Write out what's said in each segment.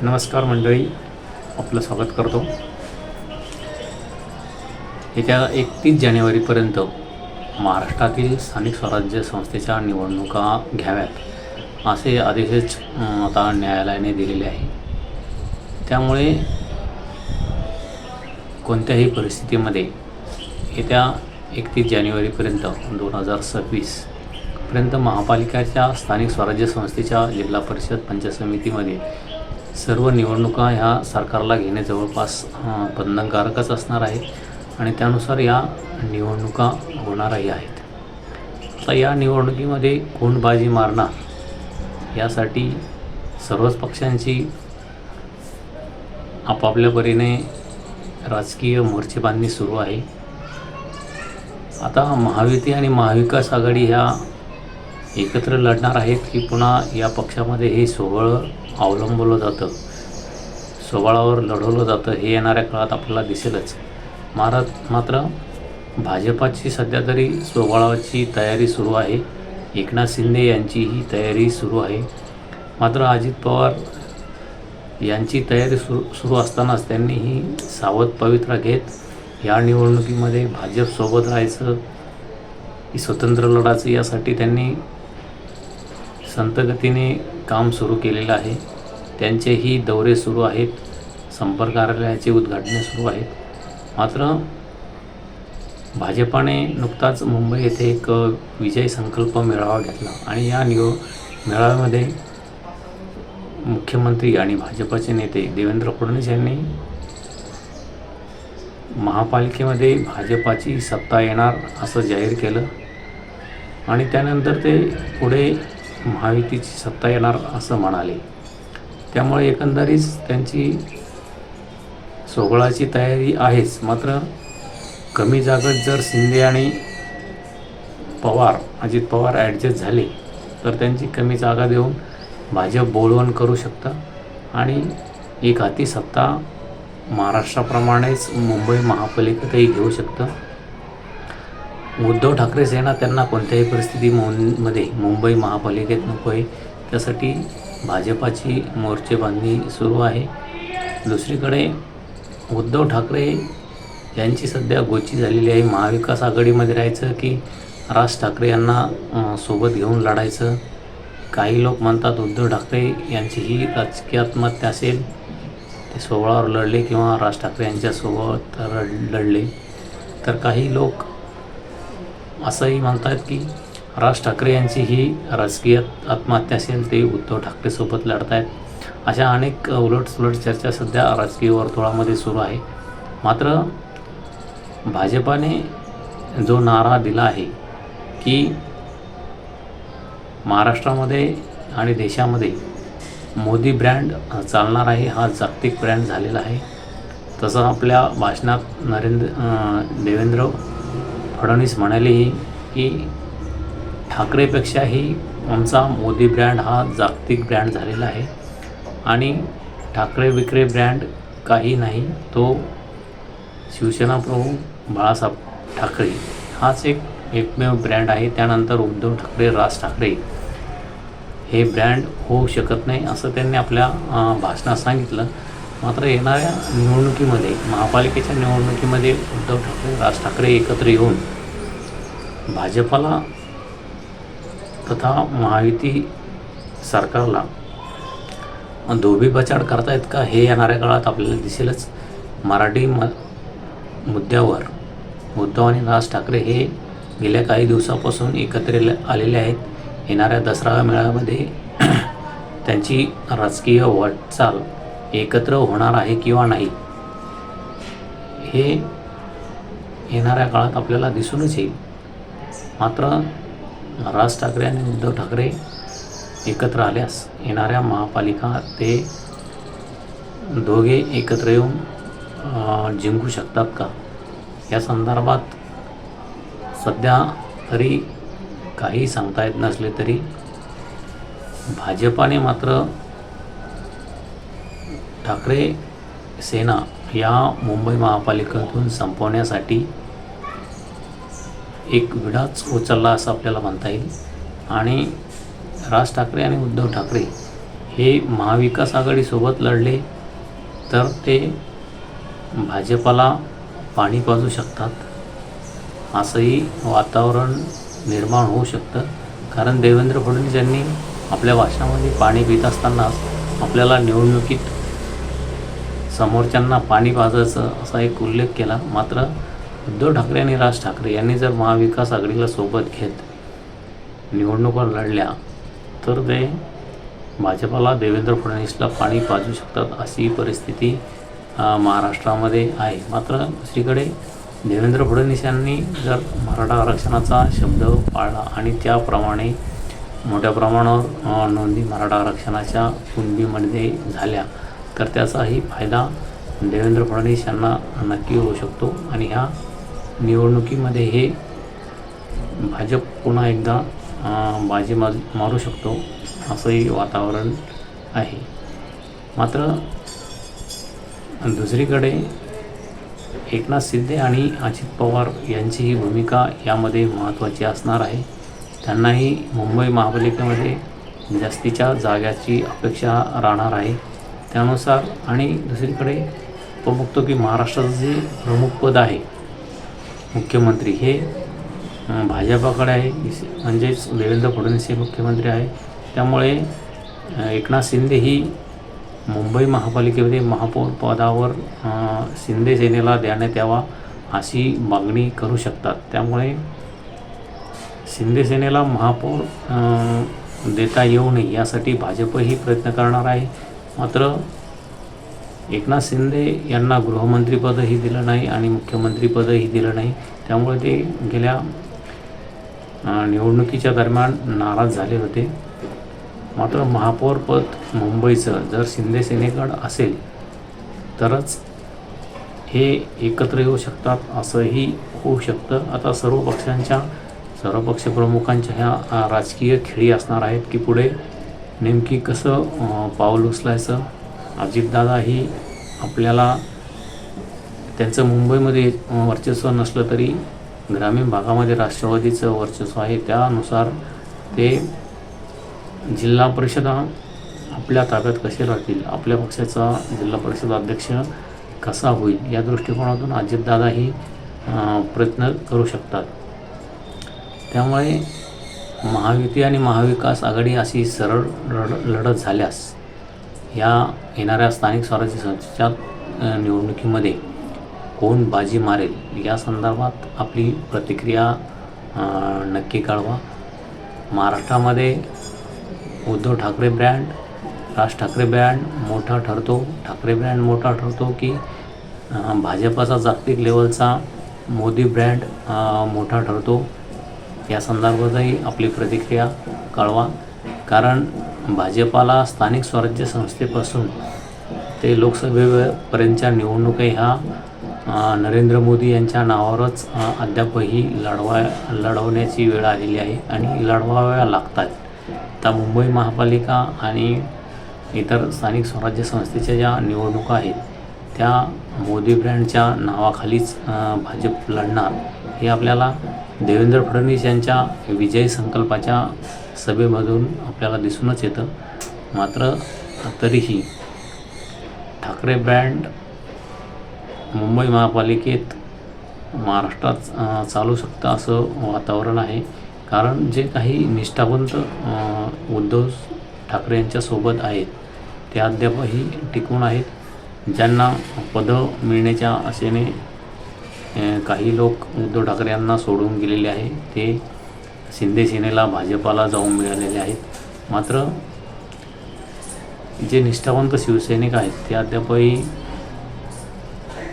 नमस्कार मंडळी, आपलं स्वागत करतो. येत्या 31 जानेवारीपर्यंत महाराष्ट्रातील स्थानिक स्वराज्य संस्थेच्या निवडणुका घ्याव्यात असे आदेशच आता न्यायालयाने दिलेले आहे. त्यामुळे कोणत्याही परिस्थितीमध्ये येत्या 31 जानेवारीपर्यंत 2026 पर्यंत महापालिकेच्या स्थानिक स्वराज्य संस्थेच्या जिल्हा परिषद पंचायत समितीमध्ये सर्व निवडणुका ह्या सरकारला घेणे जवळपास बंधनकारकच असणार आहे आणि त्यानुसार या निवडणुका होणारही आहेत. आता या निवडणुकीमध्ये कोण बाजी मारणार यासाठी सर्वच पक्षांची आपापल्या परीने राजकीय मोर्चेबांधणी सुरू आहे. आता महायुती आणि महाविकास आघाडी ह्या एकत्र लढणार आहेत की पुन्हा या पक्षामध्ये हे सोहळ अवलंबलं जातं, सोहळावर लढवलं जातं हे येणाऱ्या काळात आपल्याला दिसेलच. मात्र भाजपाची सध्या तरी सोहळाची तयारी सुरू आहे. एकनाथ शिंदे यांचीही तयारी सुरू आहे. मात्र अजित पवार यांची तयारी सुरू असतानाच त्यांनीही सावध पवित्रा घेत या निवडणुकीमध्ये भाजपसोबत राहायचं, की स्वतंत्र लढायचं यासाठी त्यांनी संथगतीने काम सुरू केलेलं आहे. त्यांचेही दौरे सुरू आहेत, संपर्क कार्यालयाचे उद्घाटने सुरू आहेत. मात्र भाजपाने नुकताच मुंबई येथे एक विजय संकल्प मेळावा घेतला आणि या मेळाव्यामध्ये मुख्यमंत्री आणि भाजपाचे नेते देवेंद्र फडणवीस यांनी महापालिकेमध्ये भाजपाची सत्ता येणार असं जाहीर केलं आणि त्यानंतर ते पुढे महायुतीची सत्ता येणार असं म्हणाले. त्यामुळे एकंदरीत त्यांची सोहळाची तयारी आहेच. मात्र कमी जागेत जर शिंदे आणि अजित पवार ॲडजस्ट झाले तर त्यांची कमी जागा देऊन भाजप बोलवण करू शकतं आणि एक हाती सत्ता महाराष्ट्राप्रमाणेच मुंबई महापालिकेतही घेऊ शकतं. उद्धव ठाकरे सेना त्यांना कोणत्याही परिस्थितीमध्ये मुंबई महापालिकेत नको आहे, त्यासाठी भाजपाची मोर्चेबांधणी सुरू आहे. दुसरीकडे उद्धव ठाकरे यांची सध्या गोची झालेली आहे. महाविकास आघाडीमध्ये राहायचं की राज ठाकरे यांना सोबत घेऊन लढायचं. काही लोक म्हणतात उद्धव ठाकरे यांची ही राजकीय आत्महत्या असेल, ते सोहळावर लढले किंवा राज ठाकरे यांच्यासोबत लढले. तर काही लोक असंही म्हणतात की राज ठाकरे यांची ही राजकीय आत्महत्या असेल, ते उद्धव ठाकरेसोबत लढत आहेत. अशा अनेक उलटसुलट चर्चा सध्या राजकीय वर्तुळामध्ये सुरू आहे. मात्र भाजपाने जो नारा दिला आहे की महाराष्ट्रामध्ये आणि देशामध्ये मोदी ब्रँड चालणार आहे, हा जागतिक ब्रँड झालेला आहे. तसं आपल्या भाषणात देवेंद्र फडणवीस म्हणालेही की ठाकरेपेक्षाही आमचा मोदी ब्रँड हा जागतिक ब्रँड झालेला आहे आणि ठाकरे विक्रे ब्रँड काही नाही, तो शिवसेना प्रमुख बाळासाहेब ठाकरे हाच एकमेव ब्रँड आहे. त्यानंतर उद्धव ठाकरे, राज ठाकरे हे ब्रँड होऊ शकत नाही असं त्यांनी आपल्या भाषणात सांगितलं. मात्र येणाऱ्या निवडणुकीमध्ये, महापालिकेच्या निवडणुकीमध्ये उद्धव ठाकरे, राज ठाकरे एकत्र येऊन भाजपाला तथा महायुती सरकारला धोबीपछाड करतायत का हे येणाऱ्या काळात आपल्याला दिसेलच. मराठी मुद्द्यावर उद्धव आणि राज ठाकरे हे गेल्या काही दिवसापासून एकत्र आलेले आहेत. येणाऱ्या दसरा मेळाव्यामध्ये त्यांची राजकीय वाटचाल एकत्र होणार आहे किंवा नाही हे येणाऱ्या काळात आपल्याला दिसूनच येईल. मात्र राज ठाकरे आणि उद्धव ठाकरे एकत्र आल्यास येणाऱ्या महापालिका ते दोघे एकत्र येऊन जिंकू शकतात का या संदर्भात सध्या तरी काही सांगता येत नसले तरी भाजपाने मात्र ठाकरे सेना या मुंबई महापालिकेतून संपवण्यासाठी एक विडाच उचलला असं आपल्याला म्हणता येईल आणि राज ठाकरे आणि उद्धव ठाकरे हे महाविकास आघाडीसोबत लढले तर ते भाजपाला पाणी पाजू शकतात असंही वातावरण निर्माण होऊ शकतं. कारण देवेंद्र फडणवीस यांनी आपल्या भाषणामध्ये पाणी पित असतानाच आपल्याला निवडणुकीत समोरच्यांना पाणी पाजायचं असा एक उल्लेख केला. मात्र उद्धव ठाकरे आणि राज ठाकरे यांनी जर महाविकास आघाडीला सोबत घेत निवडणुका लढल्या तर ते भाजपाला देवेंद्र फडणवीसला पाणी पाजू शकतात अशी परिस्थिती महाराष्ट्रामध्ये आहे. मात्र दुसरीकडे देवेंद्र फडणवीस यांनी जर मराठा आरक्षणाचा शब्द पाळला आणि त्याप्रमाणे मोठ्या प्रमाणावर नोंदी मराठा आरक्षणाच्या कुणबीमध्ये झाल्या तर त्याचाही फायदा देवेंद्र फडणवीस यांना नक्की होऊ शकतो आणि ह्या निवडणुकीमध्ये हे भाजप पुन्हा एकदा बाजी मारू शकतो असंही वातावरण आहे. मात्र दुसरीकडे एकनाथ शिंदे आणि अजित पवार यांचीही भूमिका यामध्ये महत्त्वाची असणार आहे. त्यांनाही मुंबई महापालिकेमध्ये जास्तीच्या जागाची अपेक्षा राहणार आहे. त्यानुसार आणि दुसरीकडे आपण बघतो की महाराष्ट्राचं जे प्रमुख पद आहे मुख्यमंत्री हे भाजपाकडे आहे, म्हणजेच देवेंद्र फडणवीस हे मुख्यमंत्री आहे. त्यामुळे एकनाथ शिंदे ही मुंबई महापालिकेमध्ये महापौर पदावर शिंदे सेनेला देण्यात यावा अशी मागणी करू शकतात. त्यामुळे शिंदे सेनेला महापौर देता येऊ नये यासाठी भाजपही प्रयत्न करणार आहे. मात्र एकनाथ शिंदे यांना गृहमंत्रीपदही दिलं नाही आणि मुख्यमंत्रीपदही दिलं नाही. त्यामुळे ते गेल्या निवडणुकीच्या दरम्यान नाराज झाले होते. मात्र महापौरपद मुंबईचं जर शिंदे सेनेकडं असेल तरच हे एकत्र येऊ शकतात असंही होऊ शकतं. आता सर्व पक्षप्रमुखांच्या ह्या राजकीय खेळी असणार आहेत की पुढे नेमकी कसं पाऊल उचलायचं. अजितदादाही आपल्याला त्यांचं मुंबईमध्ये वर्चस्व नसलं तरी ग्रामीण भागामध्ये राष्ट्रवादीचं वर्चस्व आहे. त्यानुसार ते जिल्हा परिषदा आपल्या ताब्यात कसे राहतील, आपल्या पक्षाचा जिल्हा परिषद अध्यक्ष कसा होईल या दृष्टिकोनातून अजितदादाही प्रयत्न करू शकतात. त्यामुळे महायुती आणि महाविकास आघाडी अशी सरळ लढत झाल्यास या येणाऱ्या स्थानिक स्वराज्य संस्थेच्या निवडणुकीमध्ये कोण बाजी मारेल या संदर्भात आपली प्रतिक्रिया नक्की कळवा. महाराष्ट्रामध्ये उद्धव ठाकरे ब्रँड, राज ठाकरे ब्रँड मोठा ठरतो, ठाकरे ब्रँड मोठा ठरतो की भाजपाचा जागतिक लेवलचा मोदी ब्रँड मोठा ठरतो या संदर्भातही आपली प्रतिक्रिया कळवा. कारण भाजपाला स्थानिक स्वराज्य संस्थेपासून ते लोकसभेपर्यंतच्या निवडणुका ह्या नरेंद्र मोदी यांच्या नावावरच अद्यापही लढवण्याची वेळ आलेली आहे आणि लढवाव्या लागतात. आता मुंबई महापालिका आणि इतर स्थानिक स्वराज्य संस्थेच्या ज्या निवडणुका आहेत त्या मोदी ब्रँडच्या नावाखालीच भाजप लढणार हे आपल्याला देवेंद्र फडणवीस यांच्या विजयी संकल्पाच्या सभेमधून आपल्याला दिसूनच येतं. मात्र तरीही ठाकरे ब्रँड मुंबई महापालिकेत महाराष्ट्रात चालू शकतं असं वातावरण आहे. कारण जे काही निष्ठावंत उद्धव ठाकरे यांच्यासोबत आहेत ते अद्यापही टिकून आहेत. ज्यांना पदं मिळण्याच्या आशेने काही लोक उद्धव ठाकरे यांना सोडून गेलेले आहे ते शिंदे सेनेला भाजपाला जाऊन मिळालेले आहेत. मात्र जे निष्ठावंत शिवसैनिक आहेत ते अद्यापही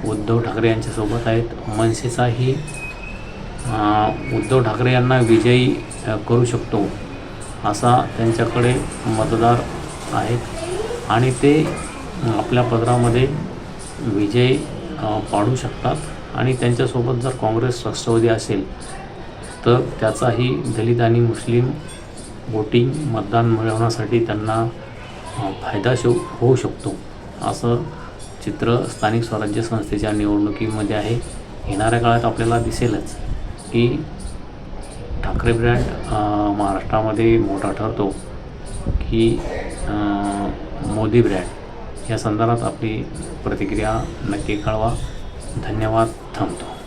उद्धव ठाकरे यांच्यासोबत आहेत. मनसेचाही उद्धव ठाकरे यांना विजयी करू शकतो असा त्यांच्याकडे मतदार आहेत आणि ते आपल्या पदरामध्ये विजय पाडू शकतात. आणि त्यांच्यासोबत जर काँग्रेस राष्ट्रवादी असेल तर त्याचाही दलित आणि मुस्लिम वोटिंग मतदान मिळवण्यासाठी त्यांना फायदा होऊ शकतो असं चित्र स्थानिक स्वराज्य संस्थेच्या निवडणुकीमध्ये आहे. येणाऱ्या काळात आपल्याला दिसेलच की ठाकरे ब्रँड महाराष्ट्रामध्ये मोठा ठरतो की मोदी ब्रँड या संदर्भात आपली प्रतिक्रिया नक्की कळवा. धन्यवाद. थांबतो.